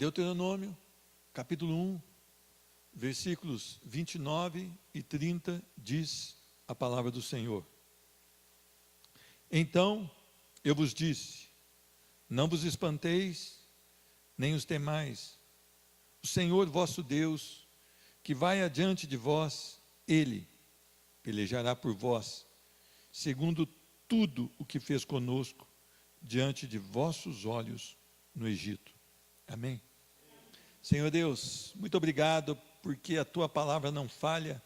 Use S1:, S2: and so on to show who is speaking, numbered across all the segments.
S1: Deuteronômio, capítulo 1, versículos 29 e 30, diz a palavra do Senhor. Então eu vos disse, não vos espanteis, nem os temais. O Senhor vosso Deus, que vai adiante de vós, Ele pelejará por vós, segundo tudo o que fez conosco, diante de vossos olhos no Egito. Amém? Senhor Deus, muito obrigado, porque a Tua palavra não falha.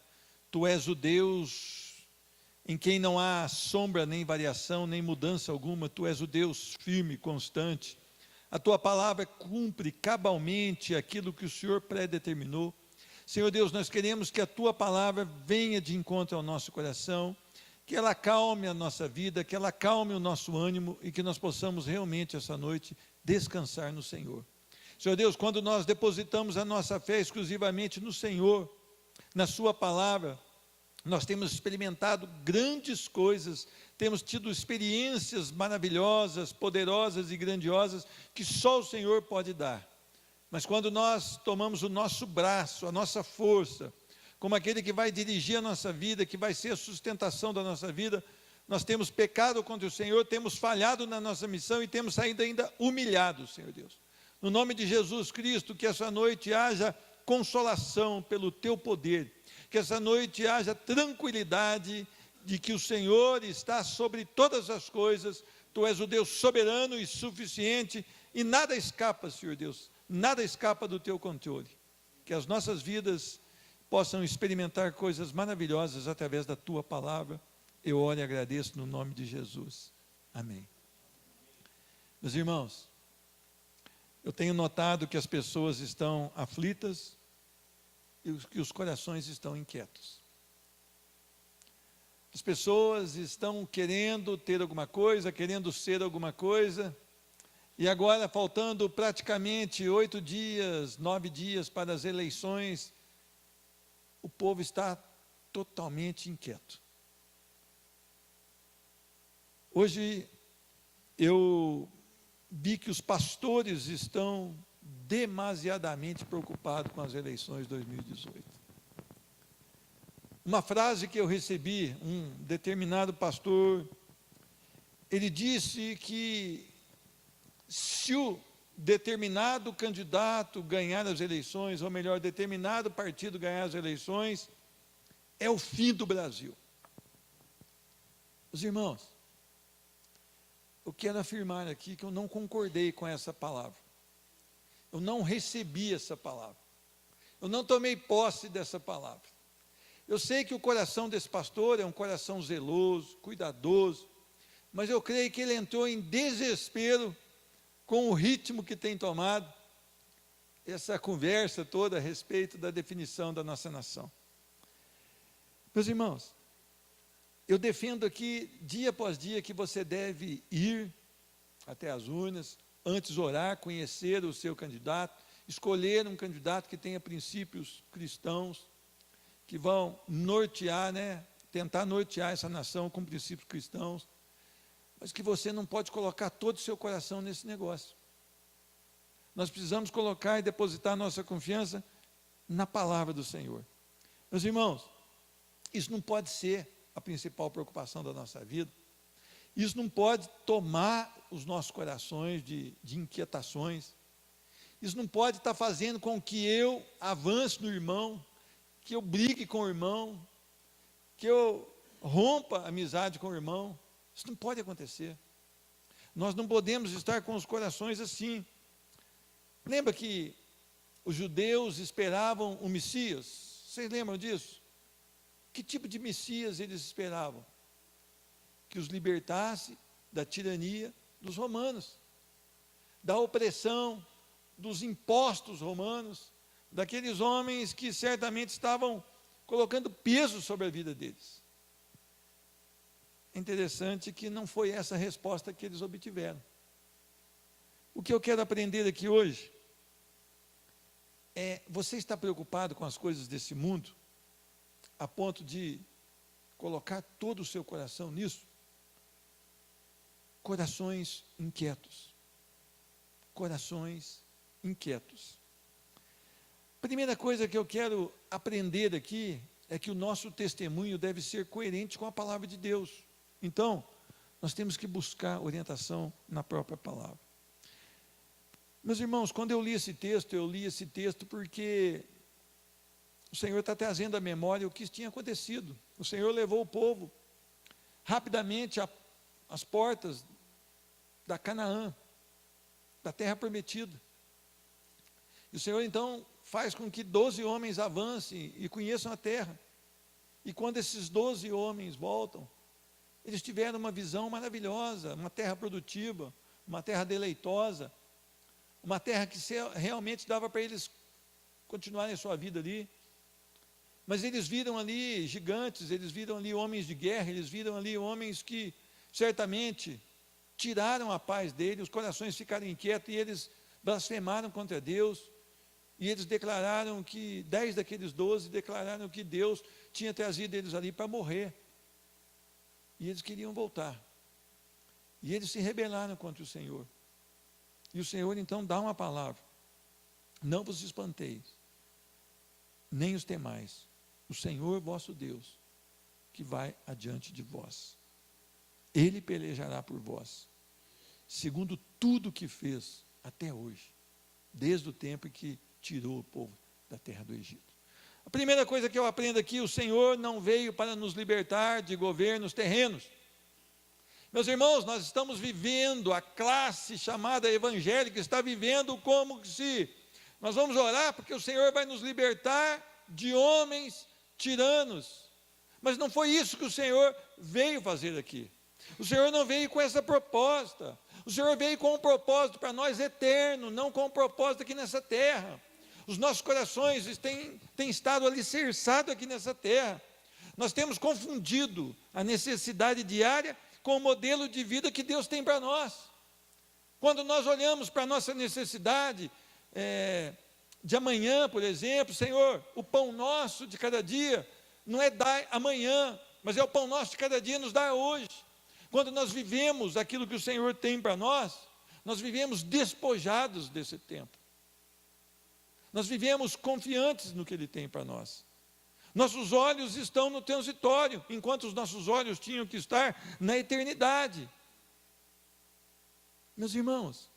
S1: Tu és o Deus em quem não há sombra, nem variação, nem mudança alguma. Tu és o Deus firme, constante. A Tua palavra cumpre cabalmente aquilo que o Senhor predeterminou. Senhor Deus, nós queremos que a Tua palavra venha de encontro ao nosso coração, que ela acalme a nossa vida, que ela acalme o nosso ânimo e que nós possamos realmente essa noite descansar no Senhor. Senhor Deus, quando nós depositamos a nossa fé exclusivamente no Senhor, na Sua palavra, nós temos experimentado grandes coisas, temos tido experiências maravilhosas, poderosas e grandiosas, que só o Senhor pode dar. Mas quando nós tomamos o nosso braço, a nossa força, como aquele que vai dirigir a nossa vida, que vai ser a sustentação da nossa vida, nós temos pecado contra o Senhor, temos falhado na nossa missão e temos saído ainda humilhados, Senhor Deus. No nome de Jesus Cristo, que essa noite haja consolação pelo Teu poder, que essa noite haja tranquilidade de que o Senhor está sobre todas as coisas. Tu és o Deus soberano e suficiente e nada escapa, Senhor Deus, nada escapa do Teu controle. Que as nossas vidas possam experimentar coisas maravilhosas através da Tua palavra. Eu oro e agradeço no nome de Jesus. Amém. Meus irmãos, eu tenho notado que as pessoas estão aflitas e que os corações estão inquietos. As pessoas estão querendo ter alguma coisa, querendo ser alguma coisa, e agora faltando praticamente 8 dias, 9 dias para as eleições, o povo está totalmente inquieto. Hoje eu vi que os pastores estão demasiadamente preocupados com as eleições de 2018. Uma frase que eu recebi, um determinado pastor, ele disse que se o determinado candidato ganhar as eleições, ou melhor, determinado partido ganhar as eleições, é o fim do Brasil. Os irmãos, eu quero afirmar aqui que eu não concordei com essa palavra. Eu não recebi essa palavra. Eu não tomei posse dessa palavra. Eu sei que o coração desse pastor é um coração zeloso, cuidadoso, mas eu creio que ele entrou em desespero com o ritmo que tem tomado essa conversa toda a respeito da definição da nossa nação. Meus irmãos, eu defendo aqui, dia após dia, que você deve ir até as urnas, antes orar, conhecer o seu candidato, escolher um candidato que tenha princípios cristãos, que vão nortear, tentar nortear essa nação com princípios cristãos, mas que você não pode colocar todo o seu coração nesse negócio. Nós precisamos colocar e depositar nossa confiança na palavra do Senhor. Meus irmãos, isso não pode ser a principal preocupação da nossa vida. Isso não pode tomar os nossos corações de inquietações. Isso não pode estar fazendo com que eu avance no irmão, que eu brigue com o irmão, que eu rompa a amizade com o irmão. Isso não pode acontecer. Nós não podemos estar com os corações assim. Lembra que os judeus esperavam o Messias? Vocês lembram disso? Que tipo de Messias eles esperavam? Que os libertasse da tirania dos romanos, da opressão, dos impostos romanos, daqueles homens que certamente estavam colocando peso sobre a vida deles. É interessante que não foi essa a resposta que eles obtiveram. O que eu quero aprender aqui hoje é: você está preocupado com as coisas desse mundo, a ponto de colocar todo o seu coração nisso? Corações inquietos, corações inquietos. Primeira coisa que eu quero aprender aqui é que o nosso testemunho deve ser coerente com a palavra de Deus. Então, nós temos que buscar orientação na própria palavra. Meus irmãos, quando eu li esse texto porque o Senhor está trazendo à memória o que tinha acontecido. O Senhor levou o povo rapidamente às portas da Canaã, da terra prometida. E o Senhor então faz com que 12 homens avancem e conheçam a terra. E quando esses 12 homens voltam, eles tiveram uma visão maravilhosa, uma terra produtiva, uma terra deleitosa, uma terra que realmente dava para eles continuarem a sua vida ali. Mas eles viram ali gigantes, eles viram ali homens de guerra, eles viram ali homens que certamente tiraram a paz deles, os corações ficaram inquietos e eles blasfemaram contra Deus. E eles declararam que, 10 daqueles 12 declararam que Deus tinha trazido eles ali para morrer. E eles queriam voltar. E eles se rebelaram contra o Senhor. E o Senhor então dá uma palavra: não vos espanteis, nem os temais, o Senhor vosso Deus, que vai adiante de vós. Ele pelejará por vós, segundo tudo que fez até hoje, desde o tempo em que tirou o povo da terra do Egito. A primeira coisa que eu aprendo aqui: o Senhor não veio para nos libertar de governos terrenos. Meus irmãos, nós estamos vivendo, a classe chamada evangélica está vivendo como se nós vamos orar porque o Senhor vai nos libertar de homens tiranos. Mas não foi isso que o Senhor veio fazer aqui. O Senhor não veio com essa proposta. O Senhor veio com um propósito para nós eterno, não com um propósito aqui nessa terra. Os nossos corações têm estado alicerçados aqui nessa terra. Nós temos confundido a necessidade diária com o modelo de vida que Deus tem para nós. Quando nós olhamos para a nossa necessidade de amanhã, por exemplo: Senhor, o pão nosso de cada dia não é dar amanhã, mas é o pão nosso de cada dia nos dar hoje. Quando nós vivemos aquilo que o Senhor tem para nós, nós vivemos despojados desse tempo. Nós vivemos confiantes no que Ele tem para nós. Nossos olhos estão no transitório, enquanto os nossos olhos tinham que estar na eternidade. Meus irmãos,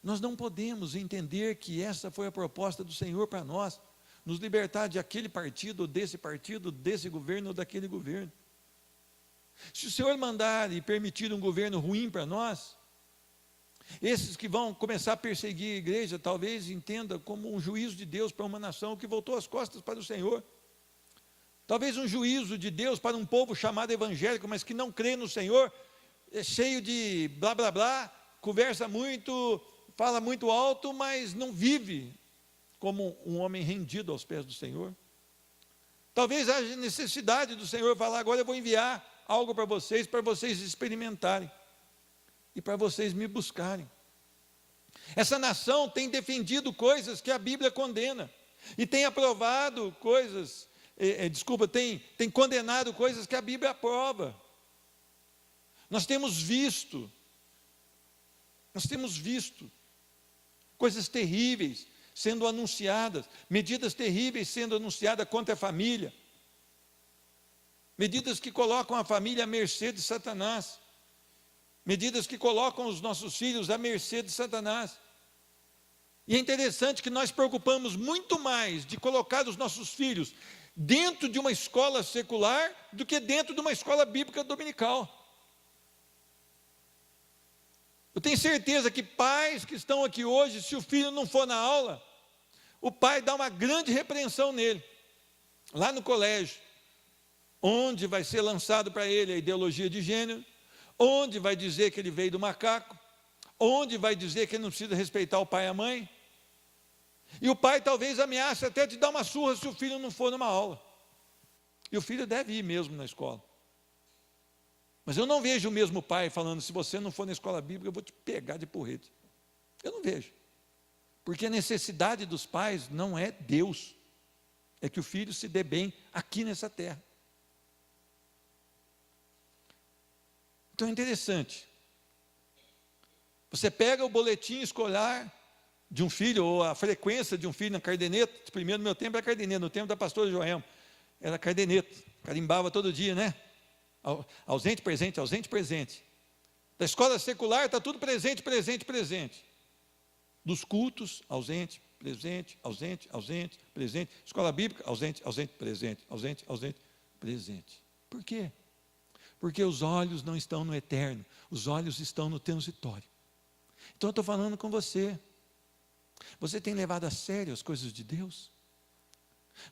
S1: nós não podemos entender que essa foi a proposta do Senhor para nós, nos libertar de aquele partido, desse governo ou daquele governo. Se o Senhor mandar e permitir um governo ruim para nós, esses que vão começar a perseguir a igreja, talvez entenda como um juízo de Deus para uma nação que voltou as costas para o Senhor. Talvez um juízo de Deus para um povo chamado evangélico, mas que não crê no Senhor, é cheio de blá blá blá, conversa muito, fala muito alto, mas não vive como um homem rendido aos pés do Senhor. Talvez haja necessidade do Senhor falar: agora eu vou enviar algo para vocês experimentarem e para vocês me buscarem. Essa nação tem defendido coisas que a Bíblia condena e tem aprovado coisas, tem condenado coisas que a Bíblia aprova. Nós temos visto coisas terríveis sendo anunciadas, medidas terríveis sendo anunciadas contra a família, medidas que colocam a família à mercê de Satanás, medidas que colocam os nossos filhos à mercê de Satanás. E é interessante que nós preocupamos muito mais de colocar os nossos filhos dentro de uma escola secular do que dentro de uma escola bíblica dominical. Eu tenho certeza que pais que estão aqui hoje, se o filho não for na aula, o pai dá uma grande repreensão nele, lá no colégio, onde vai ser lançado para ele a ideologia de gênero, onde vai dizer que ele veio do macaco, onde vai dizer que ele não precisa respeitar o pai e a mãe. E o pai talvez ameace até de dar uma surra se o filho não for numa aula. E o filho deve ir mesmo na escola. Mas eu não vejo o mesmo pai falando: se você não for na escola bíblica, eu vou te pegar de porrete. Eu não vejo. Porque a necessidade dos pais não é Deus, é que o filho se dê bem aqui nessa terra. Então é interessante. Você pega o boletim escolar de um filho, ou a frequência de um filho na caderneta. Primeiro, no meu tempo era caderneta, no tempo da pastora Joelma, era caderneta, carimbava todo dia, né? Ausente, presente, ausente, presente. Da escola secular está tudo presente, presente, presente. Dos cultos, ausente, presente, ausente, ausente, presente. Escola bíblica, ausente, ausente, presente, ausente, ausente, presente. Por quê? Porque os olhos não estão no eterno, os olhos estão no transitório. Então eu estou falando com você. Você tem levado a sério as coisas de Deus?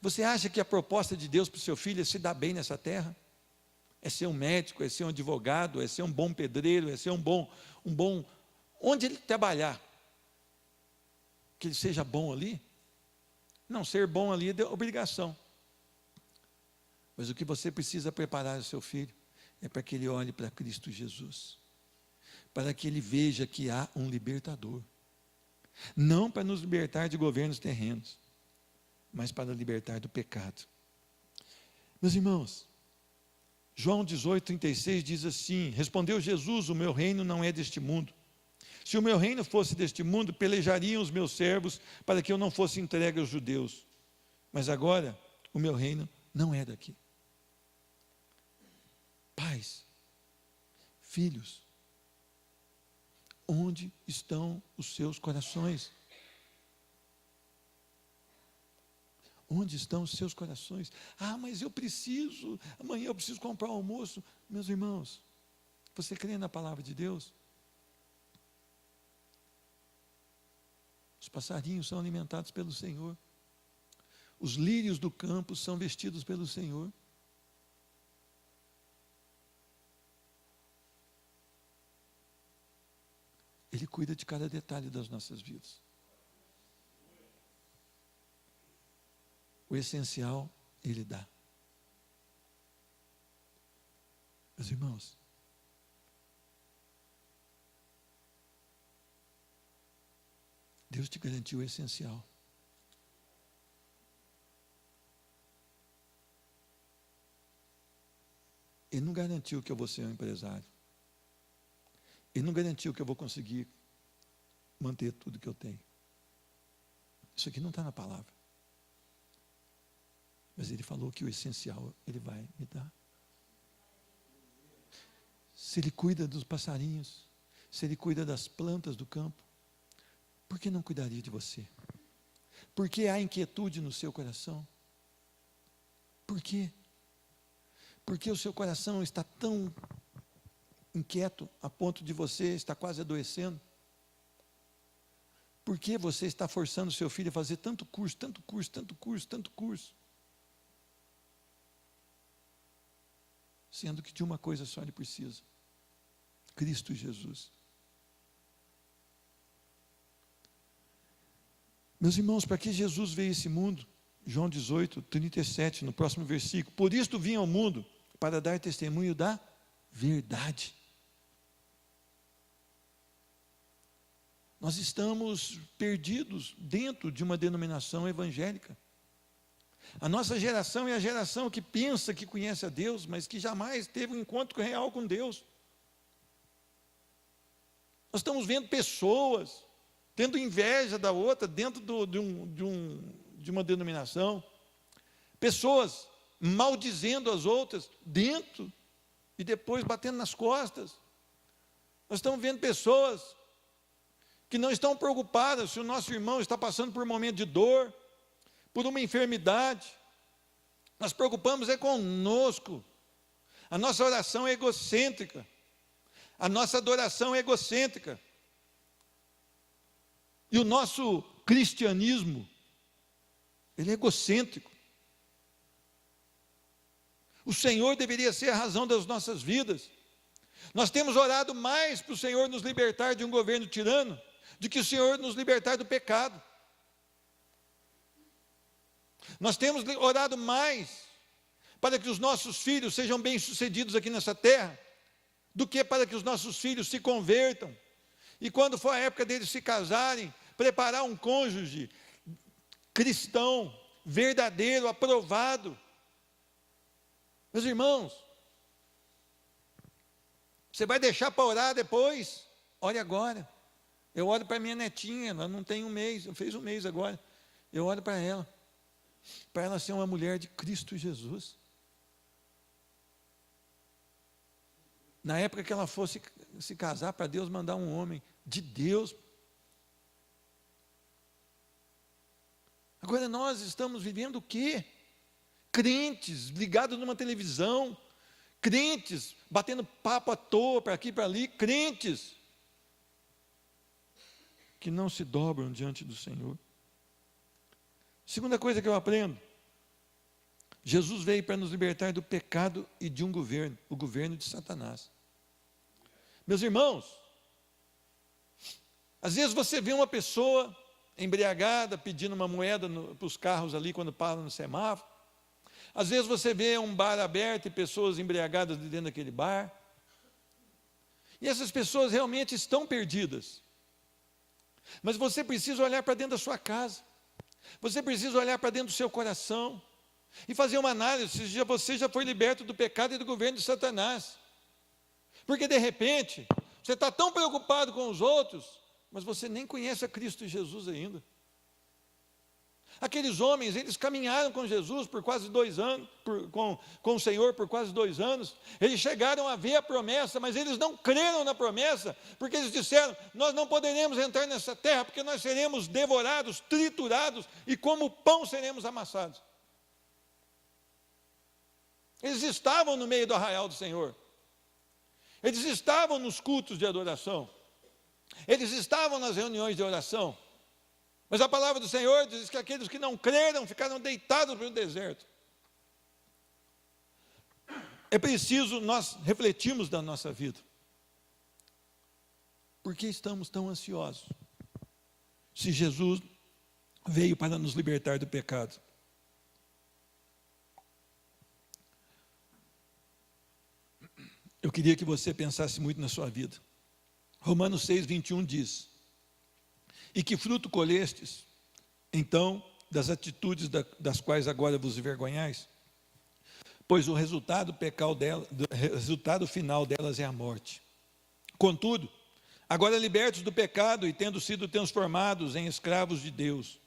S1: Você acha que a proposta de Deus para o seu filho é se dar bem nessa terra? É ser um médico, é ser um advogado, é ser um bom pedreiro, é ser um bom, onde ele trabalhar, que ele seja bom ali? Não, ser bom ali é obrigação. Mas o que você precisa preparar o seu filho é para que ele olhe para Cristo Jesus, para que ele veja que há um libertador, não para nos libertar de governos terrenos, mas para libertar do pecado. Meus irmãos, João 18:36 diz assim: respondeu Jesus, o meu reino não é deste mundo. Se o meu reino fosse deste mundo, pelejariam os meus servos para que eu não fosse entregue aos judeus. Mas agora, o meu reino não é daqui. Pais, filhos, onde estão os seus corações? Onde estão os seus corações? Ah, mas eu preciso, amanhã eu preciso comprar o almoço. Meus irmãos, você crê na palavra de Deus? Os passarinhos são alimentados pelo Senhor. Os lírios do campo são vestidos pelo Senhor. Ele cuida de cada detalhe das nossas vidas. O essencial, Ele dá. Meus irmãos, Deus te garantiu o essencial. Ele não garantiu que eu vou ser um empresário. Ele não garantiu que eu vou conseguir manter tudo que eu tenho. Isso aqui não está na palavra. Mas Ele falou que o essencial Ele vai me dar. Se Ele cuida dos passarinhos, se Ele cuida das plantas do campo, por que não cuidaria de você? Por que há inquietude no seu coração? Por quê? Porque o seu coração está tão inquieto a ponto de você estar quase adoecendo? Por que você está forçando o seu filho a fazer tanto curso, tanto curso, tanto curso, tanto curso? Sendo que de uma coisa só ele precisa: Cristo Jesus. Meus irmãos, para que Jesus veio a esse mundo? João 18:37, no próximo versículo: por isto vim ao mundo, para dar testemunho da verdade. Nós estamos perdidos dentro de uma denominação evangélica. A nossa geração é a geração que pensa que conhece a Deus, mas que jamais teve um encontro real com Deus. Nós estamos vendo pessoas tendo inveja da outra dentro de uma denominação, pessoas maldizendo as outras dentro e depois batendo nas costas. Nós estamos vendo pessoas que não estão preocupadas se o nosso irmão está passando por um momento de dor, por uma enfermidade. Nós preocupamos é conosco. A nossa oração é egocêntrica. A nossa adoração é egocêntrica. E o nosso cristianismo, ele é egocêntrico. O Senhor deveria ser a razão das nossas vidas. Nós temos orado mais para o Senhor nos libertar de um governo tirano, do que o Senhor nos libertar do pecado. Nós temos orado mais para que os nossos filhos sejam bem-sucedidos aqui nessa terra, do que para que os nossos filhos se convertam. E quando for a época deles se casarem, preparar um cônjuge cristão, verdadeiro, aprovado. Meus irmãos, você vai deixar para orar depois? Ore agora. Eu olho para minha netinha, ela não tem um mês, fez um mês agora. Eu olho para ela ser uma mulher de Cristo Jesus. Na época que ela fosse se casar, para Deus mandar um homem de Deus. Agora nós estamos vivendo o quê? Crentes ligados numa televisão, crentes batendo papo à toa para aqui e para ali, crentes que não se dobram diante do Senhor. Segunda coisa que eu aprendo: Jesus veio para nos libertar do pecado e de um governo, o governo de Satanás. Meus irmãos, às vezes você vê uma pessoa embriagada pedindo uma moeda para os carros ali quando param no semáforo. Às vezes você vê um bar aberto e pessoas embriagadas dentro daquele bar. E essas pessoas realmente estão perdidas. Mas você precisa olhar para dentro da sua casa. Você precisa olhar para dentro do seu coração e fazer uma análise se você já foi liberto do pecado e do governo de Satanás. Porque de repente, você está tão preocupado com os outros, mas você nem conhece a Cristo Jesus ainda. Aqueles homens, eles caminharam com Jesus por quase 2 anos, com o Senhor por quase 2 anos, eles chegaram a ver a promessa, mas eles não creram na promessa, porque eles disseram: nós não poderemos entrar nessa terra, porque nós seremos devorados, triturados, e como pão seremos amassados. Eles estavam no meio do arraial do Senhor, eles estavam nos cultos de adoração, eles estavam nas reuniões de oração, mas a palavra do Senhor diz que aqueles que não creram ficaram deitados pelo deserto. É preciso nós refletirmos da nossa vida. Por que estamos tão ansiosos? Se Jesus veio para nos libertar do pecado. Eu queria que você pensasse muito na sua vida. Romanos 6, 21 diz: e que fruto colhestes, então, das atitudes das quais agora vos envergonhais? Pois o resultado final delas é a morte. Contudo, agora libertos do pecado e tendo sido transformados em escravos de Deus,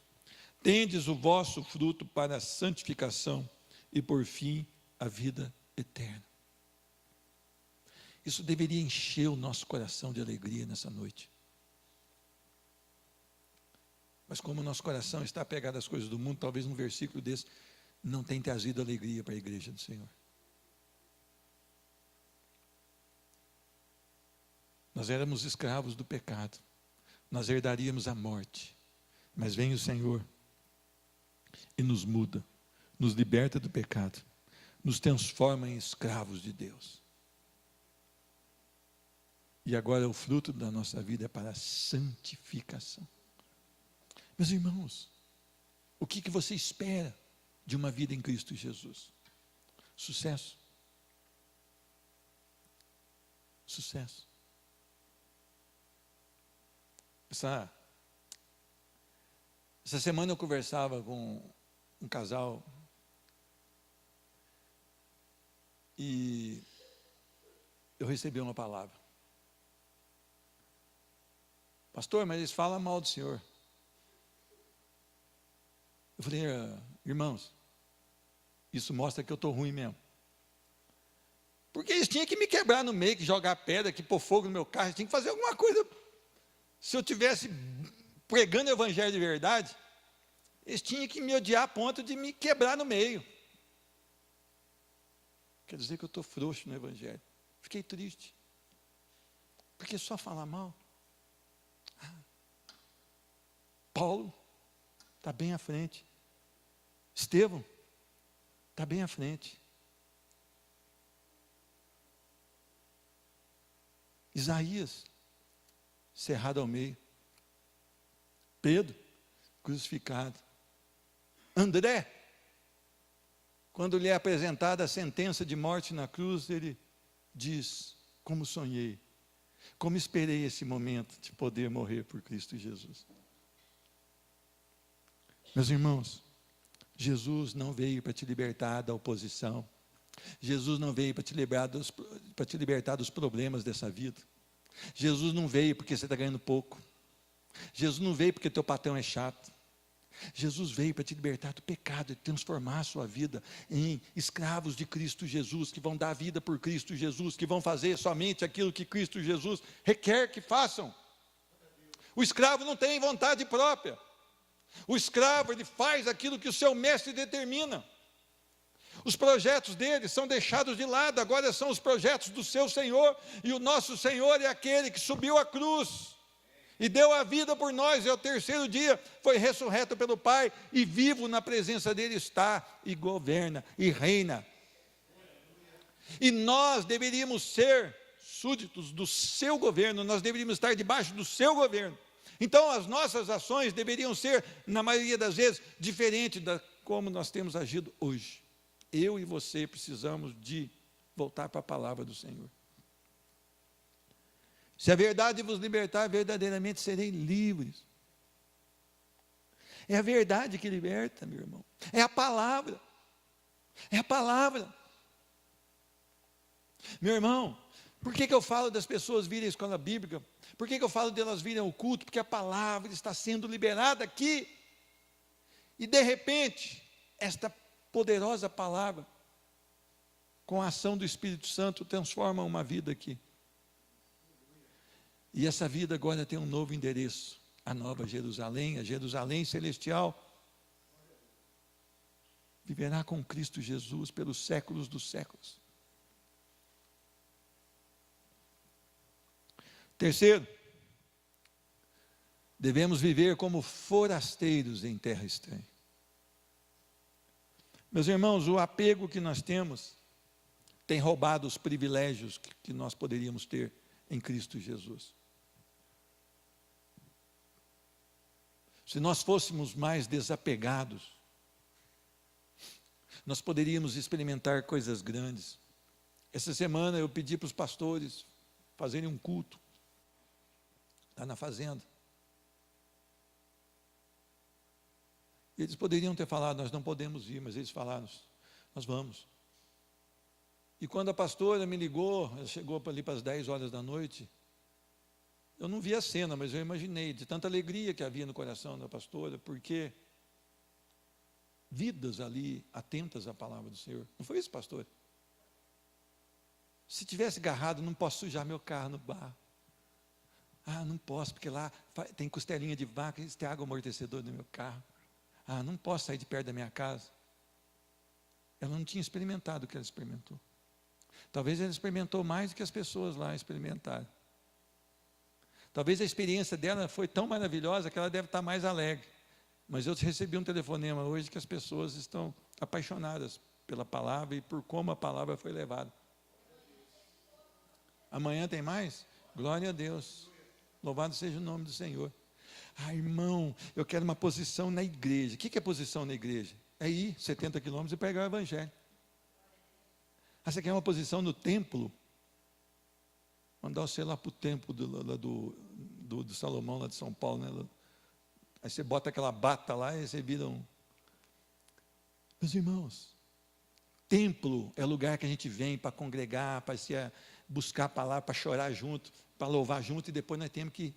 S1: tendes o vosso fruto para a santificação e, por fim, a vida eterna. Isso deveria encher o nosso coração de alegria nessa noite. Mas como o nosso coração está apegado às coisas do mundo, talvez um versículo desse não tenha trazido alegria para a igreja do Senhor. Nós éramos escravos do pecado, nós herdaríamos a morte, mas vem o Senhor e nos muda, nos liberta do pecado, nos transforma em escravos de Deus. E agora o fruto da nossa vida é para a santificação. Meus irmãos, o que você espera de uma vida em Cristo Jesus? Sucesso. Sucesso. Essa semana eu conversava com um casal e eu recebi uma palavra. Pastor, mas eles falam mal do Senhor. Eu falei: irmãos, isso mostra que eu estou ruim mesmo. Porque eles tinham que me quebrar no meio, que jogar pedra, que pôr fogo no meu carro, eles tinham que fazer alguma coisa. Se eu estivesse pregando o evangelho de verdade, eles tinham que me odiar a ponto de me quebrar no meio. Quer dizer que eu estou frouxo no evangelho. Fiquei triste. Porque só falar mal. Paulo está bem à frente. Estevão está bem à frente. Isaías, cerrado ao meio. Pedro, crucificado. André, quando lhe é apresentada a sentença de morte na cruz, ele diz: como sonhei, como esperei esse momento de poder morrer por Cristo Jesus. Meus irmãos, Jesus não veio para te libertar da oposição. Jesus não veio para te libertar dos problemas dessa vida. Jesus não veio porque você está ganhando pouco. Jesus não veio porque teu patrão é chato. Jesus veio para te libertar do pecado e transformar a sua vida em escravos de Cristo Jesus, que vão dar vida por Cristo Jesus, que vão fazer somente aquilo que Cristo Jesus requer que façam. O escravo não tem vontade própria. O escravo, ele faz aquilo que o seu mestre determina. Os projetos dele são deixados de lado, agora são os projetos do seu Senhor, e o nosso Senhor é aquele que subiu à cruz e deu a vida por nós, e ao terceiro dia foi ressurreto pelo Pai, e vivo na presença dele está, e governa, e reina. E nós deveríamos ser súditos do seu governo, nós deveríamos estar debaixo do seu governo. Então as nossas ações deveriam ser, na maioria das vezes, diferentes da como nós temos agido hoje. Eu e você precisamos de voltar para a palavra do Senhor. Se a verdade vos libertar, verdadeiramente serei livres. É a verdade que liberta, meu irmão. É a palavra. É a palavra. Meu irmão, por que eu falo das pessoas virem à escola bíblica? Por que eu falo delas virem ao culto? Porque a palavra está sendo liberada aqui. E de repente, esta poderosa palavra, com a ação do Espírito Santo, transforma uma vida aqui. E essa vida agora tem um novo endereço, a Nova Jerusalém, a Jerusalém celestial. Viverá com Cristo Jesus pelos séculos dos séculos. Terceiro, devemos viver como forasteiros em terra estranha. Meus irmãos, o apego que nós temos tem roubado os privilégios que nós poderíamos ter em Cristo Jesus. Se nós fôssemos mais desapegados, nós poderíamos experimentar coisas grandes. Essa semana eu pedi para os pastores fazerem um culto, lá na fazenda. Eles poderiam ter falado, nós não podemos ir, mas eles falaram, nós vamos. E quando a pastora me ligou, ela chegou ali para as 10 horas da noite, eu não vi a cena, mas eu imaginei, de tanta alegria que havia no coração da pastora, porque vidas ali atentas à palavra do Senhor. Não foi isso, pastor? Se tivesse agarrado, não posso sujar meu carro no bar. Ah, não posso, porque lá tem costelinha de vaca, tem água amortecedora no meu carro. Ah, não posso sair de perto da minha casa. Ela não tinha experimentado o que ela experimentou. Talvez ela experimentou mais do que as pessoas lá experimentaram. Talvez a experiência dela foi tão maravilhosa que ela deve estar mais alegre. Mas eu recebi um telefonema hoje que as pessoas estão apaixonadas pela palavra e por como a palavra foi levada. Amanhã tem mais? Glória a Deus. Louvado seja o nome do Senhor. Ah, irmão, eu quero uma posição na igreja. O que é posição na igreja? É ir 70 quilômetros e pregar o evangelho. Ah, você quer uma posição no templo? Mandar você lá para o templo do Salomão, lá de São Paulo, né? Aí você bota aquela bata lá e você vira um... Meus irmãos, templo é lugar que a gente vem para congregar, para se buscar a palavra, para chorar junto, para louvar junto, e depois nós temos que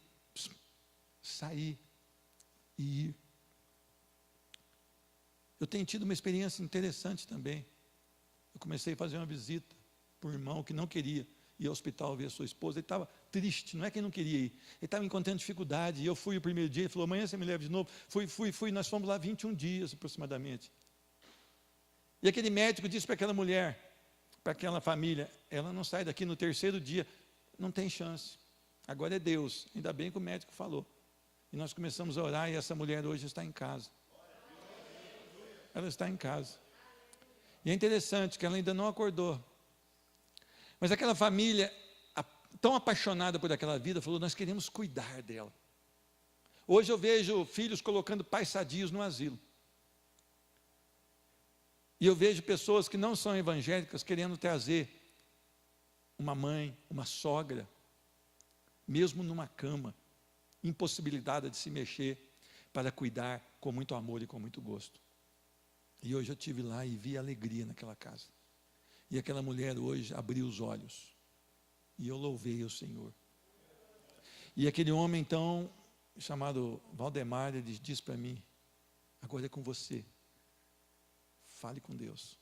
S1: sair e ir. Eu tenho tido uma experiência interessante também. Eu comecei a fazer uma visita para um irmão que não queria ir ao hospital ver a sua esposa. Ele estava triste, não é que ele não queria ir, ele estava encontrando dificuldade. E eu fui o primeiro dia, ele falou, amanhã você me leva de novo. Fui, nós fomos lá 21 dias aproximadamente. E aquele médico disse para aquela mulher, para aquela família, ela não sai daqui no terceiro dia, não tem chance. Agora é Deus, ainda bem que o médico falou. E nós começamos a orar e essa mulher hoje está em casa. Ela está em casa. E é interessante que ela ainda não acordou. Mas aquela família, tão apaixonada por aquela vida, falou, nós queremos cuidar dela. Hoje eu vejo filhos colocando pais sadios no asilo. E eu vejo pessoas que não são evangélicas querendo trazer uma mãe, uma sogra, mesmo numa cama, impossibilitada de se mexer, para cuidar com muito amor e com muito gosto. E hoje eu estive lá e vi alegria naquela casa. E aquela mulher hoje abriu os olhos. E eu louvei o Senhor. E aquele homem então, chamado Valdemar, ele disse para mim: agora é com você, fale com Deus.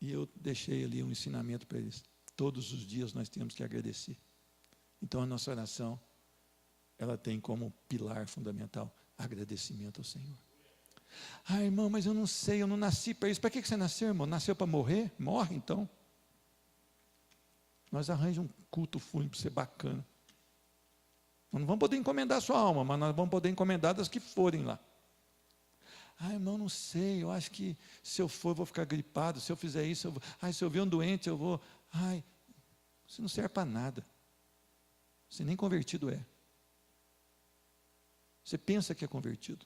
S1: E eu deixei ali um ensinamento para eles: todos os dias nós temos que agradecer. Então a nossa oração, ela tem como pilar fundamental agradecimento ao Senhor. Ah, irmão, mas eu não sei, eu não nasci para isso. Para que você nasceu, irmão? Nasceu para morrer? Morre então. Nós arranjamos um culto fúnebre para ser bacana. Nós não vamos poder encomendar a sua alma, mas nós vamos poder encomendar das que forem lá. Ah, irmão, não sei, eu acho que se eu for, eu vou ficar gripado. Se eu fizer isso, eu vou. Ai, se eu ver um doente, eu vou. Ai, você não serve para nada. Você nem convertido é. Você pensa que é convertido,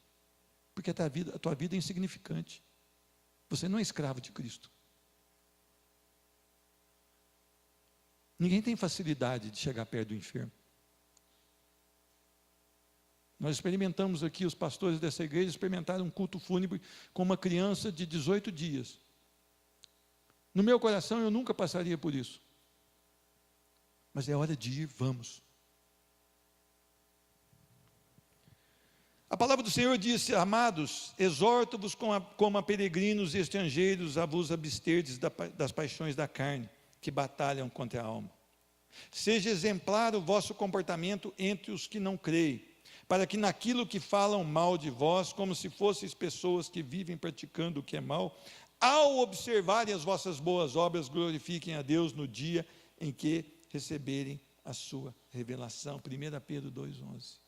S1: porque a tua vida é insignificante. Você não é escravo de Cristo. Ninguém tem facilidade de chegar perto do enfermo. Nós experimentamos aqui, os pastores dessa igreja experimentaram um culto fúnebre com uma criança de 18 dias. No meu coração eu nunca passaria por isso. Mas é hora de ir, vamos. A palavra do Senhor diz: amados, exorto-vos como a peregrinos e estrangeiros a vos absterdes das paixões da carne, que batalham contra a alma. Seja exemplar o vosso comportamento entre os que não creem, para que naquilo que falam mal de vós, como se fosseis pessoas que vivem praticando o que é mal, ao observarem as vossas boas obras, glorifiquem a Deus no dia em que receberem a sua revelação. 1 Pedro 2,11.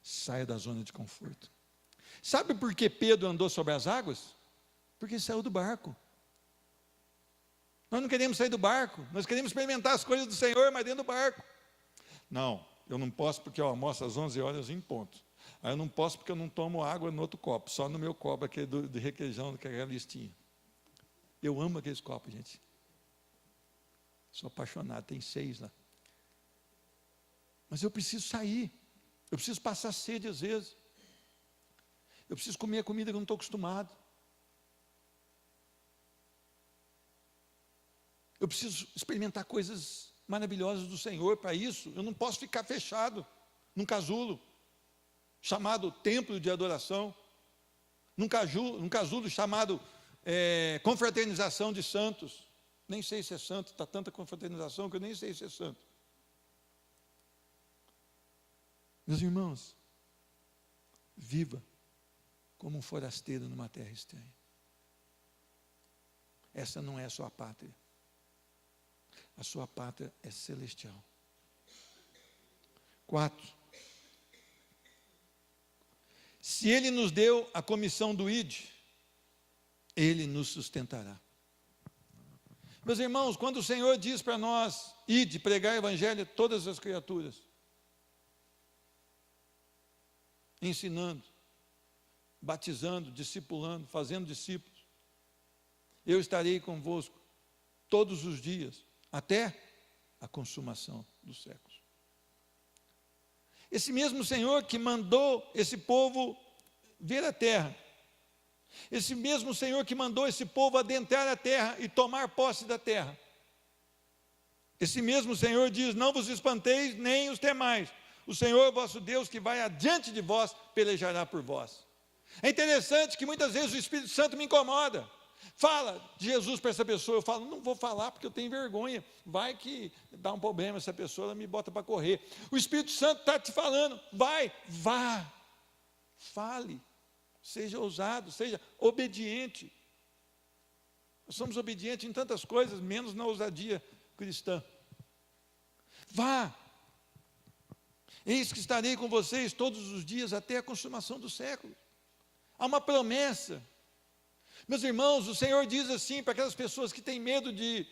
S1: Saia da zona de conforto. Sabe por que Pedro andou sobre as águas? Porque saiu do barco. Nós não queremos sair do barco, nós queremos experimentar as coisas do Senhor, mas dentro do barco. Não, eu não posso porque eu almoço às 11 horas em ponto. Aí eu não posso porque eu não tomo água no outro copo, só no meu copo, aquele de requeijão, daquela listinha. Eu amo aqueles copos, gente. Sou apaixonado, tem 6 lá. Mas eu preciso sair, eu preciso passar sede às vezes. Eu preciso comer a comida que eu não estou acostumado. Eu preciso experimentar coisas maravilhosas do Senhor. Para isso, eu não posso ficar fechado num casulo, chamado templo de adoração, num casulo chamado confraternização de santos. Nem sei se é santo, está tanta confraternização que eu nem sei se é santo. Meus irmãos, viva como um forasteiro numa terra estranha. Essa não é a sua pátria. A sua pátria é celestial. 4. Se Ele nos deu a comissão do ID, Ele nos sustentará. Meus irmãos, quando o Senhor diz para nós: ide, pregar o evangelho a todas as criaturas, ensinando, batizando, discipulando, fazendo discípulos, eu estarei convosco todos os dias, até a consumação dos séculos. Esse mesmo Senhor que mandou esse povo ver a terra, esse mesmo Senhor que mandou esse povo adentrar a terra e tomar posse da terra, esse mesmo Senhor diz: não vos espanteis nem os temais, o Senhor vosso Deus que vai adiante de vós pelejará por vós. É interessante que muitas vezes o Espírito Santo me incomoda. Fala de Jesus para essa pessoa, eu falo: não vou falar porque eu tenho vergonha, vai que dá um problema, essa pessoa ela me bota para correr. O Espírito Santo está te falando: vá, fale, seja ousado, seja obediente. Nós somos obedientes em tantas coisas, menos na ousadia cristã. Vá, eis que estarei com vocês todos os dias até a consumação do século. Há uma promessa. Meus irmãos, o Senhor diz assim para aquelas pessoas que têm medo de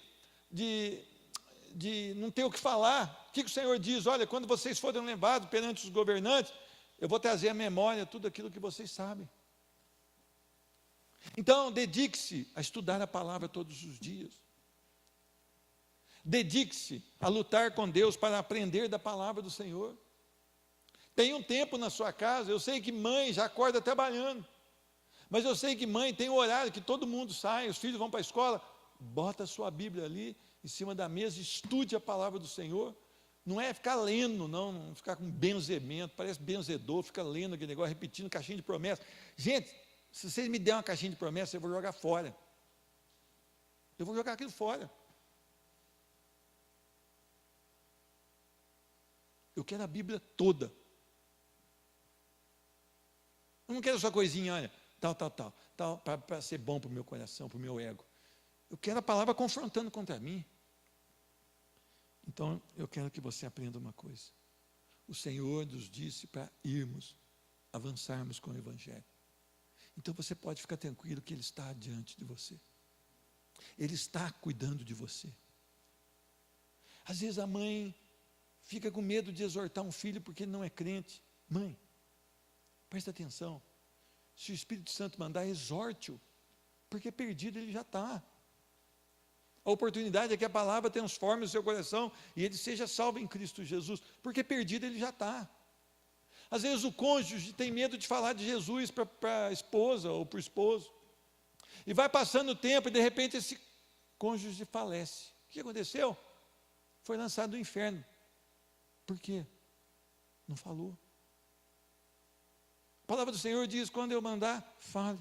S1: não ter o que falar. O que o Senhor diz? Olha, quando vocês forem levados perante os governantes, eu vou trazer à memória tudo aquilo que vocês sabem. Então, dedique-se a estudar a palavra todos os dias. Dedique-se a lutar com Deus para aprender da palavra do Senhor. Tenha um tempo na sua casa. Eu sei que mãe já acorda trabalhando, mas eu sei que mãe tem um horário que todo mundo sai, os filhos vão para a escola. bota a sua Bíblia ali em cima da mesa, estude a palavra do Senhor. Não é ficar lendo, não ficar com benzimento, parece benzedor, fica lendo aquele negócio, repetindo caixinha de promessa. Gente, se vocês me derem uma caixinha de promessa, eu vou jogar fora. Eu vou jogar aquilo fora. Eu quero a Bíblia toda. Eu não quero só coisinha, olha, tal, para ser bom para o meu coração, para o meu ego. Eu quero a palavra confrontando contra mim. Então, eu quero que você aprenda uma coisa. O Senhor nos disse para irmos, avançarmos com o Evangelho. Então, você pode ficar tranquilo que Ele está diante de você. Ele está cuidando de você. Às vezes a mãe fica com medo de exortar um filho porque ele não é crente. Mãe, presta atenção. Se o Espírito Santo mandar, exorte-o, porque perdido ele já está. A oportunidade é que a palavra transforme o seu coração e ele seja salvo em Cristo Jesus, porque perdido ele já está. Às vezes o cônjuge tem medo de falar de Jesus para a esposa ou para o esposo, e vai passando o tempo e de repente esse cônjuge falece. O que aconteceu? Foi lançado no inferno. Por quê? Não falou. A palavra do Senhor diz: quando eu mandar, fale.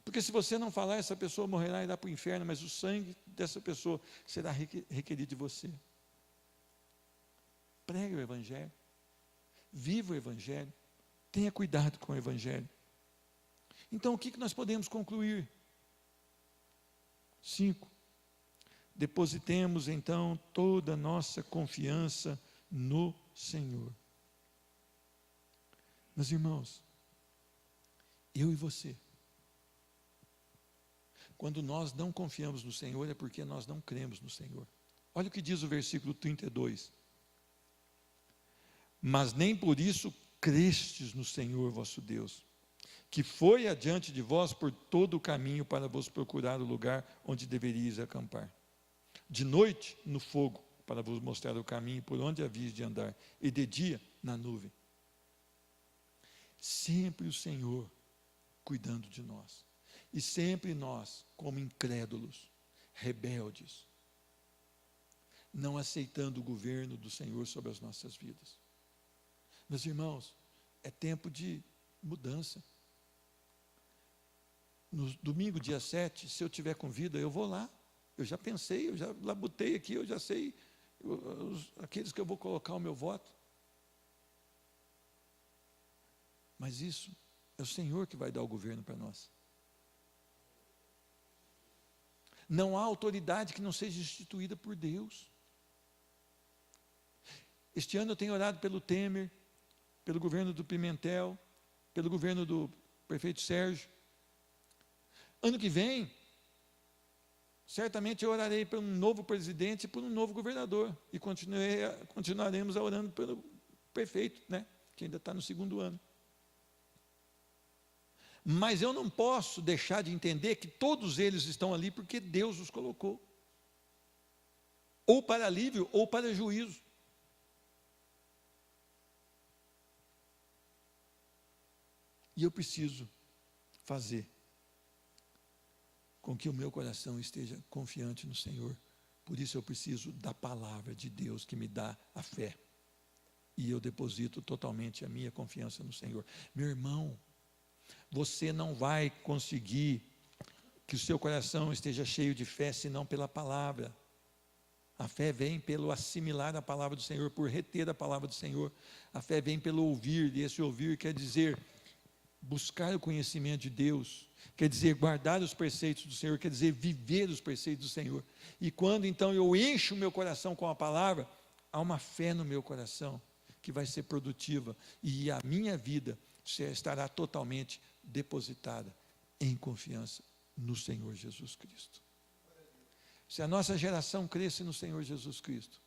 S1: Porque se você não falar, essa pessoa morrerá e irá para o inferno, mas o sangue dessa pessoa será requerido de você. Pregue o Evangelho, viva o Evangelho, tenha cuidado com o Evangelho. Então, o que nós podemos concluir? 5. Depositemos então toda a nossa confiança no Senhor. Meus irmãos, eu e você, quando nós não confiamos no Senhor, é porque nós não cremos no Senhor. Olha o que diz o versículo 32. Mas nem por isso crestes no Senhor vosso Deus, que foi adiante de vós por todo o caminho para vos procurar o lugar onde deveríeis acampar. De noite, no fogo, para vos mostrar o caminho por onde havíeis de andar, e de dia, na nuvem. Sempre o Senhor cuidando de nós. E sempre nós, como incrédulos, rebeldes, não aceitando o governo do Senhor sobre as nossas vidas. Meus irmãos, é tempo de mudança. No domingo, dia 7, se eu tiver com vida, eu vou lá. Eu já pensei, eu já labutei aqui, eu já sei aqueles que eu vou colocar o meu voto. Mas isso é o Senhor que vai dar o governo para nós. Não há autoridade que não seja instituída por Deus. Este ano eu tenho orado pelo Temer, pelo governo do Pimentel, pelo governo do prefeito Sérgio. Ano que vem, certamente eu orarei por um novo presidente e por um novo governador. E continuaremos orando pelo prefeito, né, que ainda está no 2º ano. Mas eu não posso deixar de entender que todos eles estão ali porque Deus os colocou. Ou para alívio, ou para juízo. E eu preciso fazer com que o meu coração esteja confiante no Senhor. Por isso eu preciso da palavra de Deus que me dá a fé. E eu deposito totalmente a minha confiança no Senhor. Meu irmão, você não vai conseguir que o seu coração esteja cheio de fé, senão pela palavra. A fé vem pelo assimilar a palavra do Senhor, por reter a palavra do Senhor. A fé vem pelo ouvir, e esse ouvir quer dizer buscar o conhecimento de Deus, quer dizer guardar os preceitos do Senhor, quer dizer viver os preceitos do Senhor. E quando então eu encho o meu coração com a palavra, há uma fé no meu coração que vai ser produtiva, e a minha vida estará totalmente depositada em confiança no Senhor Jesus Cristo. Se a nossa geração cresce no Senhor Jesus Cristo,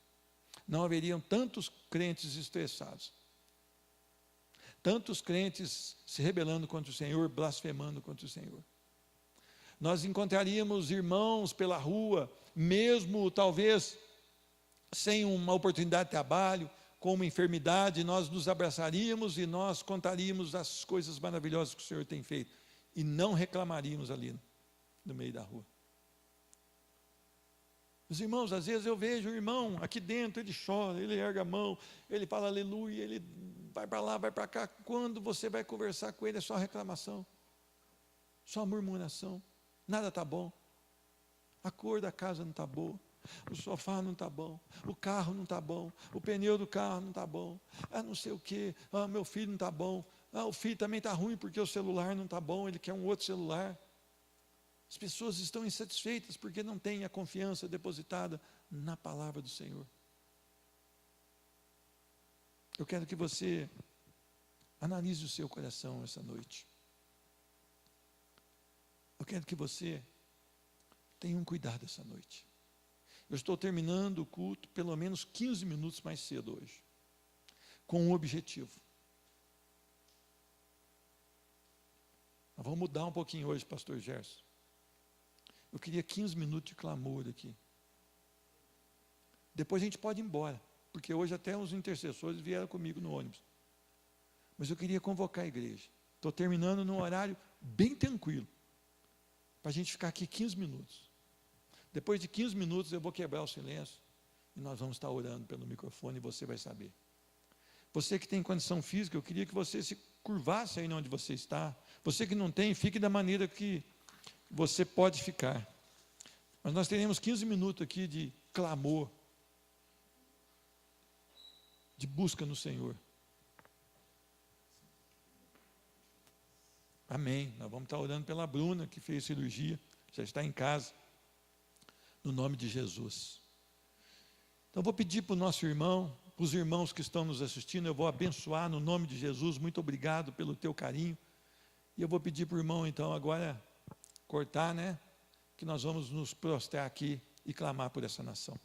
S1: não haveriam tantos crentes estressados, tantos crentes se rebelando contra o Senhor, blasfemando contra o Senhor. Nós encontraríamos irmãos pela rua, mesmo talvez sem uma oportunidade de trabalho, com uma enfermidade, nós nos abraçaríamos e nós contaríamos as coisas maravilhosas que o Senhor tem feito, e não reclamaríamos ali no meio da rua. Os irmãos, às vezes eu vejo o irmão aqui dentro, ele chora, ele erga a mão, ele fala aleluia, ele vai para lá, vai para cá. Quando você vai conversar com ele, é só reclamação, só murmuração, nada está bom. A cor da casa não está boa, o sofá não está bom, o carro não está bom, o pneu do carro não está bom, não sei o que, meu filho não está bom, o filho também está ruim porque o celular não está bom, ele quer um outro celular. As pessoas estão insatisfeitas porque não têm a confiança depositada na palavra do Senhor. Eu quero que você analise o seu coração essa noite. Eu quero que você tenha um cuidado essa noite. Eu estou terminando o culto pelo menos 15 minutos mais cedo hoje, com um objetivo. Nós vamos mudar um pouquinho hoje, pastor Gerson. Eu queria 15 minutos de clamor aqui. Depois a gente pode ir embora, porque hoje até os intercessores vieram comigo no ônibus. Mas eu queria convocar a igreja. Estou terminando num horário bem tranquilo, para a gente ficar aqui 15 minutos. Depois de 15 minutos eu vou quebrar o silêncio, e nós vamos estar orando pelo microfone, e você vai saber. Você que tem condição física, eu queria que você se curvasse aí onde você está. Você que não tem, fique da maneira que você pode ficar. Mas nós teremos 15 minutos aqui de clamor, de busca no Senhor. Amém. Nós vamos estar orando pela Bruna, que fez cirurgia, já está em casa, no nome de Jesus. Então, eu vou pedir para o nosso irmão, para os irmãos que estão nos assistindo, eu vou abençoar no nome de Jesus. Muito obrigado pelo teu carinho. E eu vou pedir para o irmão, então, agora cortar, que nós vamos nos prostrar aqui e clamar por essa nação.